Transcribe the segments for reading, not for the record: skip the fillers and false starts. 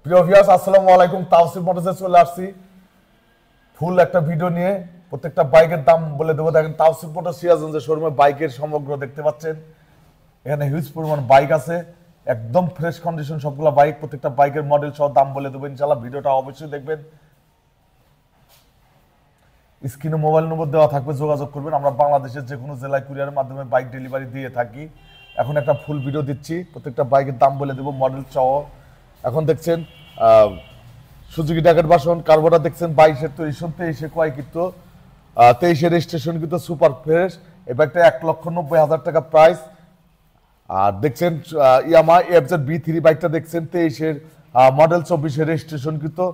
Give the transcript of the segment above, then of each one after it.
প্রিয় ভিউয়ার্স, আসসালামু আলাইকুম। তাওসিফ মোটরসে চলে আসছি ফুল একটা ভিডিও নিয়ে। প্রত্যেকটা বাইকের দাম বলে দেবো। দেখেন, তাওসিফ মোটরস সিরাজগঞ্জের শোরুমে বাইকের সমগ্র দেখতে পাচ্ছেন। এখানে হিউজ পরিমাণ বাইক আছে, একদম ফ্রেশ কন্ডিশন সবগুলো বাইক। প্রত্যেকটা বাইকের মডেল সহ দাম বলে দেবো ইনশাআল্লাহ। ভিডিওটা অবশ্যই দেখবেন। স্ক্রিনে মোবাইল নম্বর দেওয়া থাকবে, যোগাযোগ করবেন। আমরা বাংলাদেশের যে কোনো জেলায় কুরিয়ারের মাধ্যমে বাইক ডেলিভারি দিয়ে থাকি। এখন একটা ফুল ভিডিও দিচ্ছি, প্রত্যেকটা বাইকের দাম বলে দেবো মডেল সহ। এখন দেখছেন সুজুকি ড্যাকেট ভার্সন কার্বোটা, দেখছেন 22-এর তৈরি, 23-এ ক্রয়কৃত, 23-এর রেজিস্ট্রেশন কিন্তু সুপার ফ্রেশ। এই বাইকটা 1,90,000 টাকা প্রাইস। আর দেখছেন ইয়ামাহা FZ-B3 বাইকটা দেখছেন 23-এর মডেল, 24-এর রেজিস্ট্রেশন কিন্তু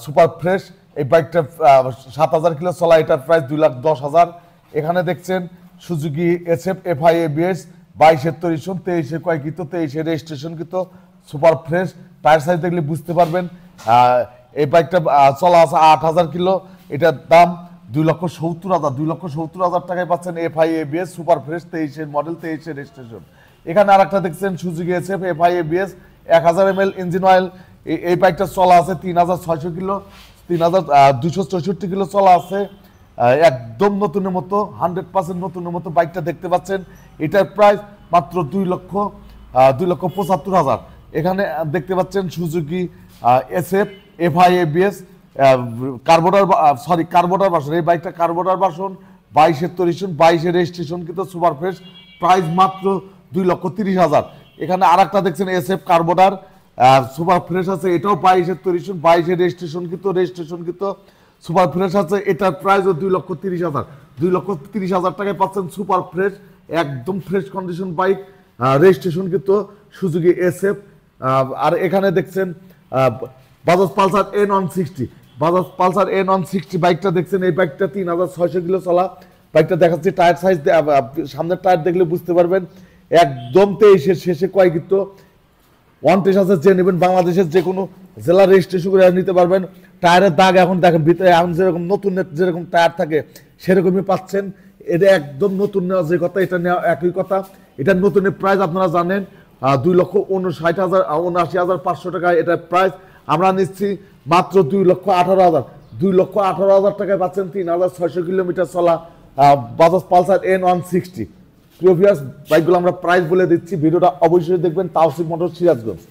সুপার ফ্রেশ। এই বাইকটা 7,000 কিলো চলা, এটার প্রাইস 2,10,000। এখানে দেখছেন সুজুকি SF FI ABS 22-এর তৈরি, 23-এ ক্রয়কৃত, 23-এর রেজিস্ট্রেশন কিন্তু সুপার ফ্রেশ। টায়ার সাইজ দেখলে বুঝতে পারবেন। এই বাইকটা চলা আছে 8,000 কিলো, এটার দাম 2,70,000। 2,70,000 টাকায় পাচ্ছেন FI ABS সুপার ফ্রেশ, 23-এর মডেল, 23-এর রেজিস্ট্রেশন। এখানে আরেকটা দেখছেন Suzuki SF FI ABS 1000 ml engine oil. এই বাইকটা চলা আছে 3,600 কিলো, 3,264 কিলো চলা আছে। একদম নতুনের মতো, 100% নতুনের মতো বাইকটা দেখতে পাচ্ছেন। এটার প্রাইস মাত্র 2,75,000। এখানে দেখতে পাচ্ছেন Suzuki SF FI ABS carburettor version. এই বাইকটা কার্বোটার ভার্সন, 22-এর তৈরি, 22-এর রেজিস্ট্রেশন কিন্তু সুপার ফ্রেশ, প্রাইস মাত্র 2,30,000। এখানে আরেকটা দেখছেন SF কার্বোটার সুপার ফ্রেশ আছে, এটাও 22-এর তৈরি, 22-এর রেজিস্ট্রেশন কিন্তু সুপার ফ্রেশ আছে। এটার প্রাইসও 2,30,000। 2,30,000 টাকায় পাচ্ছেন সুপার ফ্রেশ, একদম ফ্রেশ কন্ডিশন বাইক, রেজিস্ট্রেশন কিন্তু সুজুকি SF। আর এখানে দেখছেন Bajaj Pulsar N160, Bajaj Pulsar N160 বাইকটা দেখছেন। এই বাইকটা 3,600 কিলো চলা বাইকটা দেখাচ্ছি। টায়ার সাইজ সামনের টায়ার দেখলে বুঝতে পারবেন। একদম 23-এর শেষে ক্রয়কৃত, ওয়ান টেস্ট আছে, যে নেবেন বাংলাদেশের যে কোনো জেলার রেজিস্ট্রেশন করে নিতে পারবেন। টায়ারের দাগ এখন দেখেন ভিতরে, এখন যেরকম নতুন যেরকম টায়ার থাকে সেরকমই পাচ্ছেন। এটা একদম নতুন নেওয়া যে কথা, এটা নেওয়া একই কথা। এটার নতুনের প্রাইস আপনারা জানেন 2,79,500 টাকা এটার প্রাইস। আমরা নিচ্ছি মাত্র 2,18,000। 2,18,000 টাকায় পাচ্ছেন 3,600 কিলোমিটার চলা বাজাজ পালসার N160। প্রিয় ভিউয়ার্স, বাইকগুলো আমরা প্রাইস বলে দিচ্ছি, ভিডিওটা অবশ্যই দেখবেন। তাওসিফ মোটরস সিরাজগঞ্জ।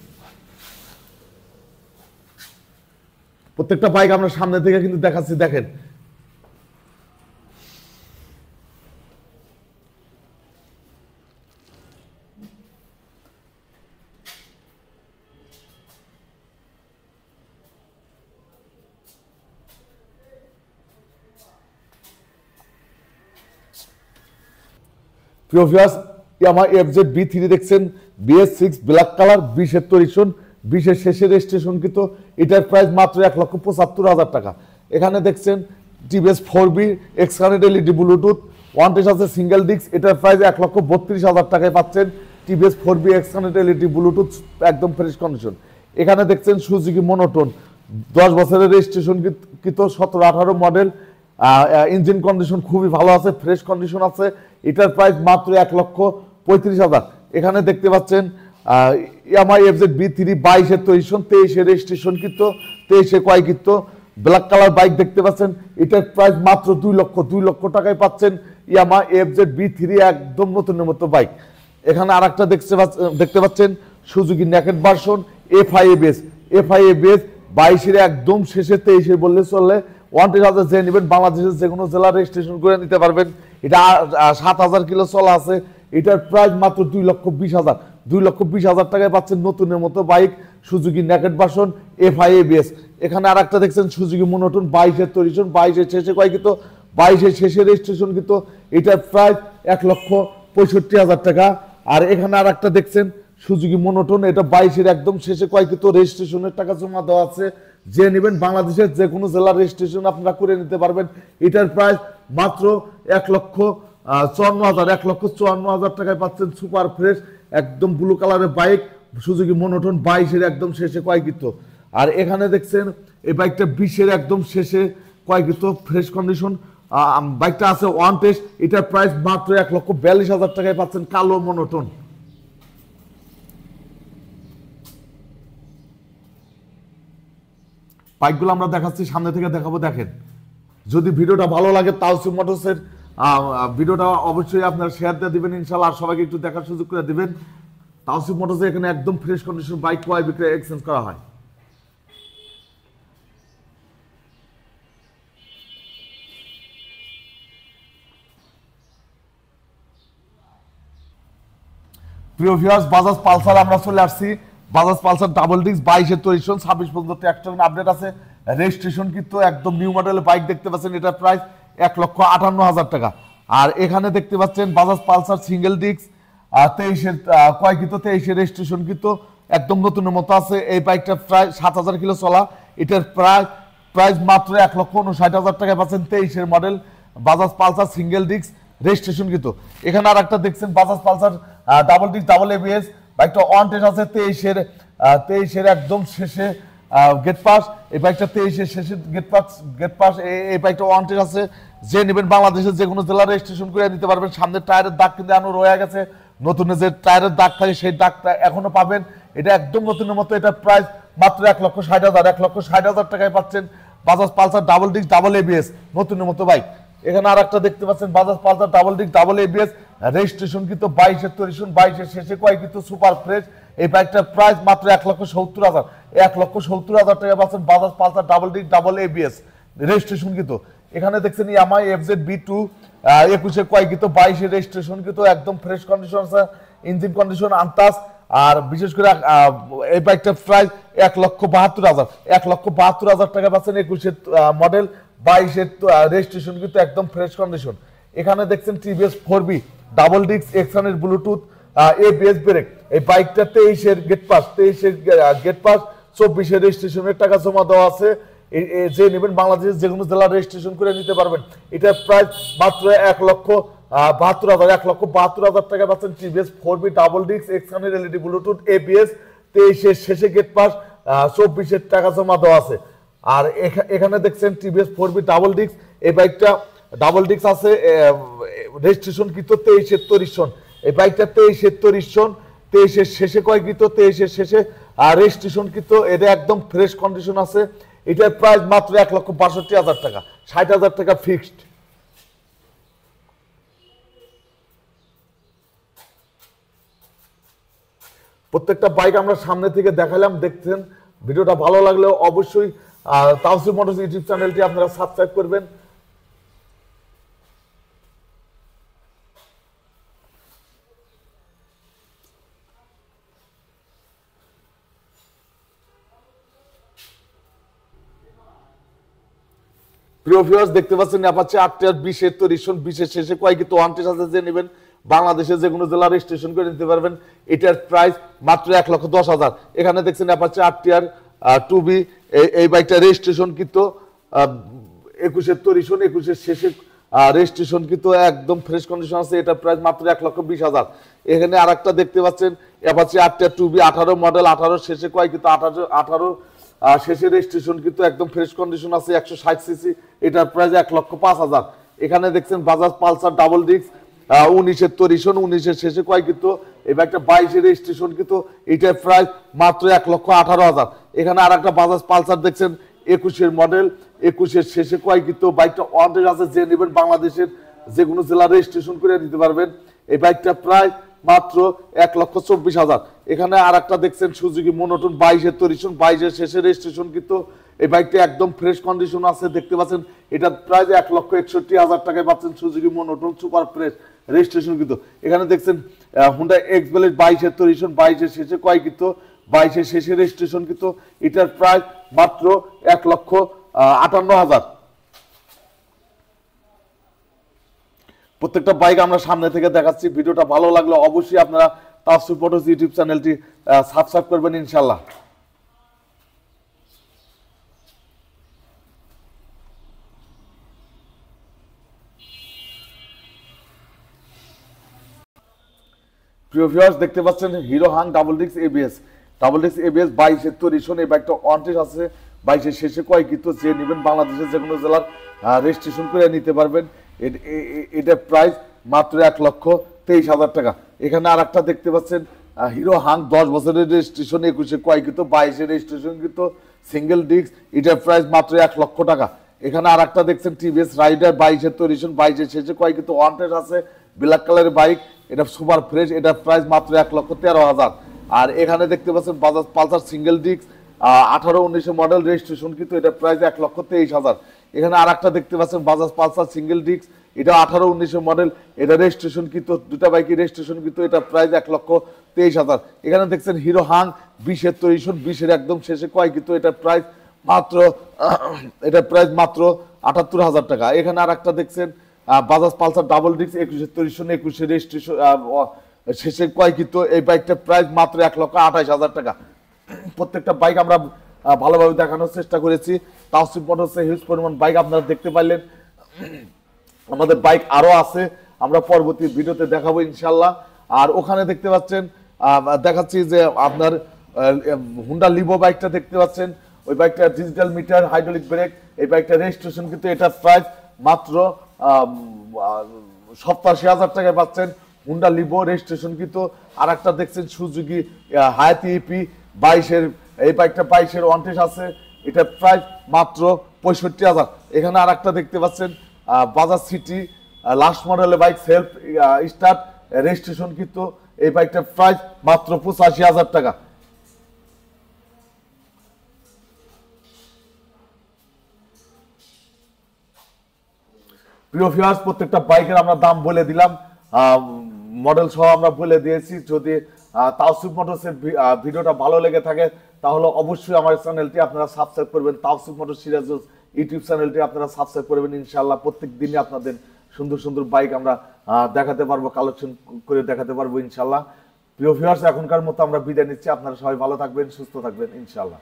প্রত্যেকটা বাইক আমরা সামনে থেকে কিন্তু দেখাচ্ছি, দেখেন। প্রিয় ভিউয়ার্স, ইয়ামাহা FZ-B3 দেখছেন, BS6 ব্ল্যাক কালার, 20-এর তৈরি, 20-এর শেষের রেজিস্ট্রেশন কিন্তু। এটার প্রাইস মাত্র 1,75,000 টাকা। এখানে দেখছেন TVS 4B এক্সকানেট LED Bluetooth, one test আছে, সিঙ্গেল ডিস্ক। এটার প্রাইস 1,32,000 টাকায় পাচ্ছেন TVS 4B এক্সকানেট LED ব্লুটুথ, একদম ফ্রেশ কন্ডিশন। এখানে দেখছেন সুজুকি মনোটোন, 10 বছরের রেজিস্ট্রেশন কিন্তু, 17-18 মডেল, ইঞ্জিন কন্ডিশন খুবই ভালো আছে, ফ্রেশ কন্ডিশন আছে। এটার প্রাইস মাত্র 1,35,000। এখানে দেখতে পাচ্ছেন ইয়ামাহা FZ-B3 22-এর তৈরি, 23-এর রেজিস্ট্রেশন কিন্তু, 23-এ ক্রয়কৃত, ব্ল্যাক কালার বাইক দেখতে পাচ্ছেন। এটার প্রাইস মাত্র 2 লক্ষ টাকায় পাচ্ছেন ইয়ামাহা FZ-B3, একদম নতুনের মতো বাইক। এখানে আরেকটা দেখতে পাচ্ছেন Suzuki naked version FI ABS 22-এর একদম শেষে, 23-এ বললে চলে। ওয়ান টেস্ট আছে, যে নেবেন বাংলাদেশের যে কোনো জেলা রেজিস্ট্রেশন করে নিতে পারবেন। এটা 7,000 কিলো চলা আছে। এটার প্রাইস মাত্র 2,20,000। 2,20,000 টাকায় পাচ্ছেন নতুনের মতো bike, Suzuki naked version FI ABS। এখানে আর একটা দেখছেন সুজুকি মনোটোন, 22-এর তৈরি, 22-এর শেষে ক্রয়কৃত, 22-এর শেষে রেজিস্ট্রেশন কিন্তু। এটার প্রাইস 1,65,000 টাকা। আর এখানে আর একটা দেখছেন সুজুকি মনোটোন, এটা 22-এর একদম শেষে ক্রয়কৃত, রেজিস্ট্রেশনের টাকা জমা দেওয়া আছে। যে নেবেন বাংলাদেশের যে কোনো জেলার রেজিস্ট্রেশন আপনারা করে নিতে পারবেন। এটার প্রাইস মাত্র 1,54,000। 1,54,000 টাকায় পাচ্ছেন সুপার ফ্রেশ, একদম ব্লু কালারের বাইক, সুজুকি মনোটোন, 22-এর একদম শেষে ক্রয়কৃত। আর এখানে দেখছেন এই বাইকটা 20-এর একদম শেষে ক্রয়কৃত, ফ্রেশ কন্ডিশন বাইকটা আছে, ওয়ান টেস্ট। এটার প্রাইস মাত্র 1,42,000 টাকায় পাচ্ছেন কালো মনোটোন। বাইকগুলো আমরা দেখাচ্ছি, সামনে থেকে দেখাবো। দেখেন, যদি ভিডিওটা ভালো লাগে তাওসিফ মোটরসের ভিডিওটা অবশ্যই আপনারা শেয়ার দিয়ে দিবেন ইনশাআল্লাহ, আর সবাইকে একটু দেখার সুযোগ করে দিবেন। তাওসিফ মোটরসে এখানে একদম ফ্রেশ কন্ডিশন বাইক ক্রয় বিক্রয় এক্সচেঞ্জ করা হয়। প্রিয় ভিউয়ার্স, বাজাজ পালসার আমরা চলে আসছি। বাজাজ পালসার ডাবল ডিস্ক 22-এর তৈরি, 26 পর্যন্ত ট্র্যাক্টর আপডেট আছে। রেজিস্ট্রেশন কিন্তু একদম নিউ মডেলের বাইক দেখতে পাচ্ছেন, এটার প্রাইস 1,58,000 টাকা। আর এখানে দেখতে পাচ্ছেন বাজাজ পালসার সিঙ্গেল ডিস্ক 23-এর ক্রয় কিন্তু 23-এর রেজিস্ট্রেশন কিন্তু একদম নতুনের মতো আছে। এই বাইকটা প্রায় 7,000 কিলো চলা, এটার প্রাইস মাত্র 1,59,000 টাকায় পাচ্ছেন। 23-এর model Bajaj Pulsar single disc registration কিন্তু। এখানে আর একটা দেখছেন Bajaj Pulsar double disc double ABS বাইকটা অন টেস্ট আছে। 23-এর একদম শেষে গেট পাস, এই বাইকটা 23-এর শেষে গেট পাস এই বাইকটা অন টেস্ট আছে। যে নেবেন বাংলাদেশের যে কোনো জেলা রেজিস্ট্রেশন করে নিতে পারবেন। সামনের টায়ারের দাগ কিন্তু এখনো রয়ে গেছে, নতুন যে টায়ারের দাগ থাকে সেই দাগটা এখনো পাবেন। এটা একদম নতুনের মতো, এটা প্রাইস মাত্র 1,60,000 টাকায় পাচ্ছেন Bajaj Pulsar double disc double ABS নতুনের মতো বাইক। এখানে আর একটা দেখতে পাচ্ছেন Bajaj Pulsar double disc double ABS registration কিন্তু 22-এর তৈরি, 22-এর শেষে কয় কিন্তু সুপার ফ্রেশ। এই বাইকটার প্রাইস মাত্র 1,70,000 টাকা পাচ্ছেন Bajaj Pulsar double disc double ABS registration কিন্তু। এখানে দেখছেন ইয়ামাহা FZ B2 21-এর কয় কিন্তু 22-এর রেজিস্ট্রেশন কিন্তু একদম ফ্রেশ কন্ডিশন আছে, ইঞ্জিন কন্ডিশন আনটাচ। আর বিশেষ করে এই বাইকটার প্রাইস 1,72,000 টাকা পাচ্ছেন। 21-এর মডেল 22-এর রেজিস্ট্রেশন কিন্তু একদম ফ্রেশ কন্ডিশন। এখানে দেখছেন TVS 4B ডাবল ডিস্ক এক্সনের ব্লুটুথ ABS ব্রেক। এই বাইকটা 23-এর গেট পাস, 24-এর রেজিস্ট্রেশনের টাকা জমা দেওয়া আছে। যে নেবেন বাংলাদেশের যে কোনো জেলা রেজিস্ট্রেশন করে নিতে পারবেন। এটার প্রাইস মাত্র 1,72,000 টাকা পাচ্ছেন। TVS 4B ডাবল ডিস্ক এক্সনের LED ব্লুটুথ ABS 23-এর শেষে গেট পাস, 24-এর টাকা জমা দেওয়া আছে। আর এখানে দেখছেন TVS 4B ডাবল ডিস্ক, এই বাইকটা ডাবল ডিস্ক আছে, রেজিস্ট্রেশন কিন্তু 23-এর তৈরি। এই বাইকটা 23-এর তৈরি, 23-এর শেষে কয় কিন্তু 23-এর শেষে রেজিস্ট্রেশন কিন্তু এটা একদম ফ্রেশ কন্ডিশন আছে। এটার প্রাইস মাত্র 1,62,000 টাকা, 60,000 টাকা ফিক্সড। প্রত্যেকটা বাইক আমরা সামনে থেকে দেখালাম, দেখছেন। ভিডিওটা ভালো লাগলে অবশ্যই তাওসিফ মোটরস ইউটিউব চ্যানেলটি আপনারা সাবস্ক্রাইব করবেন। প্রিয় ভিউয়ার্স, দেখতে পাচ্ছেন অ্যাপাচি RTR 20-এর তৈরি, 20-এর শেষে কয় কিন্তু ওয়ান টেস্ট আছে। যে নেবেন বাংলাদেশে যে কোনো জেলা রেজিস্ট্রেশন করে নিতে পারবেন। এটার প্রাইস মাত্র 1,10,000। এখানে দেখছেন অ্যাপাচি RTR 2B এই বাইকটা রেজিস্ট্রেশন কিন্তু 21-এর তৈরি, 21-এর শেষে রেজিস্ট্রেশন কিন্তু একদম ফ্রেশ কন্ডিশন আছে। এটার প্রাইস মাত্র 1,20,000। এখানে আর একটা দেখতে পাচ্ছেন অ্যাপাচি RTR 2B 18 মডেল, 18 শেষে কয় কিন্তু 18 শেষে রেজিস্ট্রেশন কিন্তু একদম ফ্রেশ কন্ডিশন আছে, 160 সিসি। এটার প্রাইস 1,05,000। এখানে দেখছেন বাজাজ পালসার ডাবল ডিস্ক 19-এর তৈরি, 19-এর শেষে কয় কিন্তু এই বাইকটা 22-এর রেজিস্ট্রেশন কিন্তু এটার প্রাইস মাত্র 1,18,000। এখানে আর একটা বাজাজ পালসার দেখছেন 21-এর মডেল, 21-এর শেষে কয় কিন্তু বাইকটা ওয়ান্টেড আছে। যে নেবেন বাংলাদেশের যে কোনো জেলা রেজিস্ট্রেশন করে নিতে পারবেন। এই বাইকটা প্রায় মাত্র 1,24,000। এখানে আর একটা দেখছেন সুজুকি মনোটন 22-এর তৈরি, 22-এর শেষে রেজিস্ট্রেশন কিন্তু এই বাইকটা একদম ফ্রেশ কন্ডিশন আছে। দেখতে পাচ্ছেন এটা প্রায় 1,61,000 টাকায় পাচ্ছেন Suzuki monotone super fresh registration কিন্তু। এখানে দেখছেন হুন্ডা এক্সবেলেট 22-এর তৈরি, 22-এর শেষে কয় কিন্তু 22-এর শেষে রেজিস্ট্রেশন কিন্তু এটার প্রাইস মাত্র 1,58,000। প্রত্যেকটা বাইক আমরা সামনে থেকে দেখাচ্ছি। ভিডিওটা ভালো লাগলে অবশ্যই আপনারা তাওসিফ মোটরস ইউটিউব চ্যানেলটি সাবস্ক্রাইব করবেন ইনশাআল্লাহ। প্রিয় ভিউয়ার্স, দেখতে পাচ্ছেন hero Hang double disc ABS 22-এর তৈরি, এই বাইকটা অনটেস্ট আছে। 22-এর শেষে কয় কিন্তু যে নেবেন বাংলাদেশের যে কোনো জেলার রেজিস্ট্রেশন করে নিতে পারবেন। এটার প্রাইস মাত্র 1,23,000 টাকা। এখানে আর একটা দেখতে পাচ্ছেন হিরো হাং 10 বছরের রেজিস্ট্রেশন, 21-এ ক্রয়কৃত, 22-এর রেজিস্ট্রেশন কিন্তু সিঙ্গেল ডিস্ক, এটার প্রাইস মাত্র 1 লক্ষ টাকা। এখানে আর একটা দেখছেন টিভিএস রাইডার 22-এর তৈরিশন, 22-এর শেষে ক্রয়কৃত, ওয়ান্টেড আছে, ব্ল্যাক কালারের বাইক, এটা সুপার ফ্রেশ, এটার প্রাইস মাত্র 1,13,000। আর এখানে দেখতে পাচ্ছেন Bajaj Pulsar single disk 18-19 model registration কিন্তু এটার প্রাইস 1,23,000। এখানে আর একটা দেখতে পাচ্ছেন বাজাজ পালসার সিঙ্গেল ডিস্ক, এটা 18-19 মডেল, এটা রেজিস্ট্রেশন কিন্তু, দুটা বাইকের রেজিস্ট্রেশন কিন্তু, এটা প্রাইস 1,23,000। এখানে দেখছেন হিরো হাং 20-এর তৈরিশন, 20-এর একদম শেষে ক্রয় কিন্তু, এটার প্রাইস মাত্র 78,000 টাকা। এখানে আর একটা দেখছেন বাজাজ পালসার ডাবল ডিস্ক 21-এর তৈরিশন, 21-এর রেজিস্ট্রেশন শেষে ক্রয় কিন্তু, এই বাইকটার প্রাইস মাত্র 1,28,000 টাকা। প্রত্যেকটা বাইক আমরা ভালোভাবে দেখানোর চেষ্টা করেছি। তাওসিফ মোটরসে হিউজ পরিমাণ বাইক আপনারা দেখতে পাইলেন। আমাদের বাইক আরো আছে, আমরা পরবর্তী ভিডিওতে দেখাবো ইনশাল্লাহ। আর ওখানে দেখতে পাচ্ছেন দেখাচ্ছি যে আপনার হুন্ডা লিভো বাইকটা দেখতে পাচ্ছেন, ওই বাইকটা ডিজিটাল মিটার, হাইড্রোলিক ব্রেক, এই বাইকটা রেজিস্ট্রেশন কিন্তু, এটার প্রাইস মাত্র 87,000 টাকায় পাচ্ছেন হুন্ডা লিভো রেজিস্ট্রেশন কিন্তু। আর একটা দেখছেন সুজুকি হায়াতি ইপি 22-এর, এই বাইকটা 22-এর ওয়ান্টেড আছে, এটার প্রাইস মাত্র 65,000। এখানে আর একটা দেখতে পাচ্ছেন বাজাজ সিটি লাস্ট মডেলের বাইক, সেলফ স্টার্ট, রেজিস্ট্রেশন কিন্তু, এই বাইকটার প্রাইস মাত্র 85,000 টাকা। প্রিয় ভিউয়ার্স, প্রত্যেকটা বাইকের আমরা দাম বলে দিলাম, মডেল সহ আমরা বলে দিয়েছি। যদি তাওসিফ মোটরসের ভিডিওটা ভালো লেগে থাকে তাহলে অবশ্যই আমার চ্যানেলটি আপনারা সাবস্ক্রাইব করবেন, তাওসিফ মোটর সিরাজ ইউটিউব চ্যানেলটি আপনারা সাবস্ক্রাইব করবেন ইনশাআল্লাহ। প্রত্যেক দিনই আপনাদের সুন্দর সুন্দর বাইক আমরা দেখাতে পারবো, কালেকশন করে দেখাতে পারবো ইনশাআল্লাহ। প্রিয় ভিউয়ার্স, এখনকার মতো আমরা বিদায় নিচ্ছি। আপনারা সবাই ভালো থাকবেন, সুস্থ থাকবেন ইনশাআল্লাহ।